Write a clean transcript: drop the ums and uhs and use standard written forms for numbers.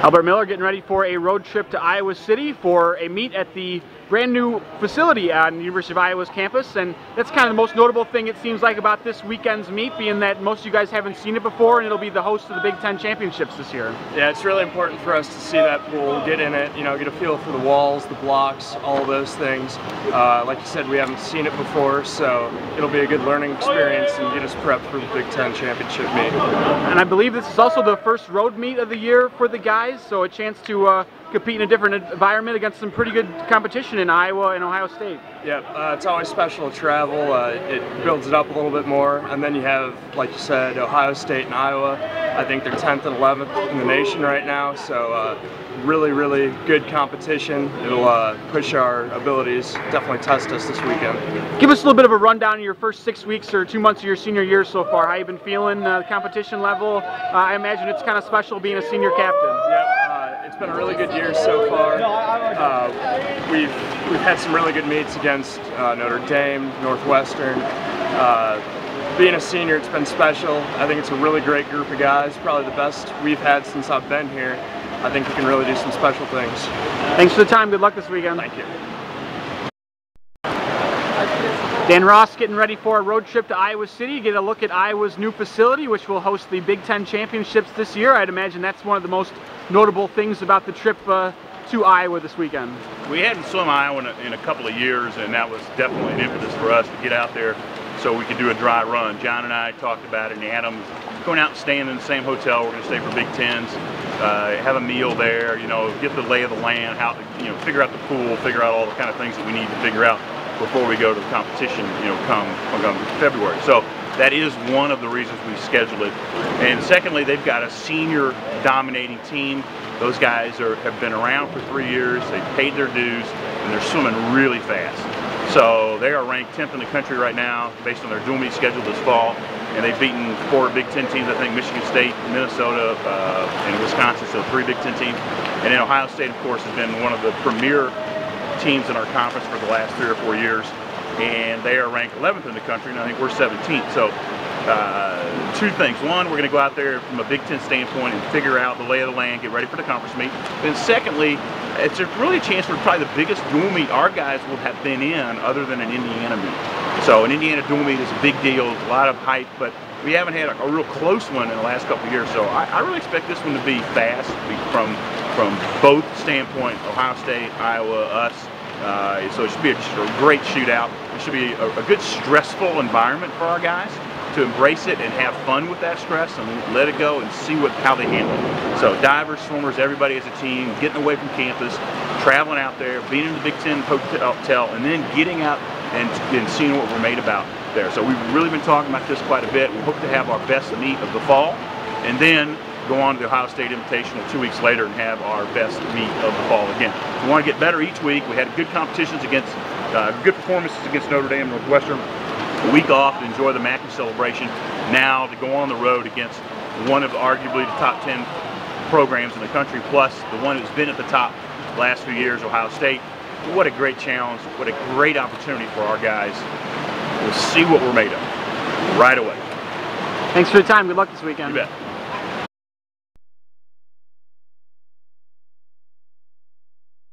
Albert Miller getting ready for a road trip to Iowa City for a meet at the brand new facility on the University of Iowa's campus, and that's kind of the most notable thing it seems like about this weekend's meet, being that most of you guys haven't seen it before, and it'll be the host of the Big Ten Championships this year. Yeah, it's really important for us to see that pool, get in it, you know, get a feel for the walls, the blocks, all of those things. Like you said, we haven't seen it before, so it'll be a good learning experience and get us prepped for the Big Ten Championship meet. And I believe this is also the first road meet of the year for the guys, so a chance to compete in a different environment against some pretty good competition in Iowa and Ohio State. Yeah, it's always special to travel. It builds it up a little bit more, and then you have, like you said, Ohio State and Iowa. I think they're 10th and 11th in the nation right now, so really, really good competition. It'll push our abilities, definitely test us this weekend. Give us a little bit of a rundown of your first 6 weeks or 2 months of your senior year so far. How you been feeling, the competition level? I imagine it's kind of special being a senior captain. Yeah, it's been a really good year so far. We've had some really good meets against Notre Dame, Northwestern. Being a senior, it's been special. I think it's a really great group of guys, probably the best we've had since I've been here. I think we can really do some special things. Thanks for the time. Good luck this weekend. Thank you. Dan Ross getting ready for a road trip to Iowa City. Get a look at Iowa's new facility, which will host the Big Ten Championships this year. I'd imagine that's one of the most notable things about the trip to Iowa this weekend. We hadn't swum Iowa in a couple of years, and that was definitely an impetus for us to get out there so we could do a dry run. John and I talked about it, and Adam's going out and staying in the same hotel. We're going to stay for Big Tens, have a meal there, you know, get the lay of the land, how to, you know, figure out the pool, figure out all the kind of things that we need to figure out before we go to the competition, you know, come February. So that is one of the reasons we scheduled it. And secondly, they've got a senior dominating team. Those guys have been around for 3 years, they've paid their dues, and they're swimming really fast. So they are ranked 10th in the country right now based on their dual meet schedule this fall. And they've beaten 4 Big Ten teams, I think Michigan State, Minnesota, and Wisconsin, so 3 Big Ten teams. And then Ohio State, of course, has been one of the premier teams in our conference for the last 3 or 4 years. And they are ranked 11th in the country, and I think we're 17th. So 2 things. One, we're going to go out there from a Big Ten standpoint and figure out the lay of the land, get ready for the conference meet. And secondly, it's really a chance for probably the biggest dual meet our guys will have been in other than an Indiana meet. So an Indiana dual meet is a big deal, a lot of hype, but we haven't had a real close one in the last couple of years. So I really expect this one to be fast from both standpoint, Ohio State, Iowa, us. So it should be just a great shootout. It should be a good stressful environment for our guys to embrace it and have fun with that stress and let it go and see how they handle it. So divers, swimmers, everybody as a team, getting away from campus, traveling out there, being in the Big Ten hotel, and then getting out and seeing what we're made about there. So we've really been talking about this quite a bit. We hope to have our best meet of the fall, and then go on to the Ohio State Invitational 2 weeks later and have our best meet of the fall again. We want to get better each week. We had good competitions against, good performances against Notre Dame, Northwestern. A week off to enjoy the Mackey celebration. Now to go on the road against one of arguably the top 10 programs in the country, plus the one who's been at the top the last few years, Ohio State. What a great challenge, what a great opportunity for our guys. We'll see what we're made of right away. Thanks for your time. Good luck this weekend. You bet.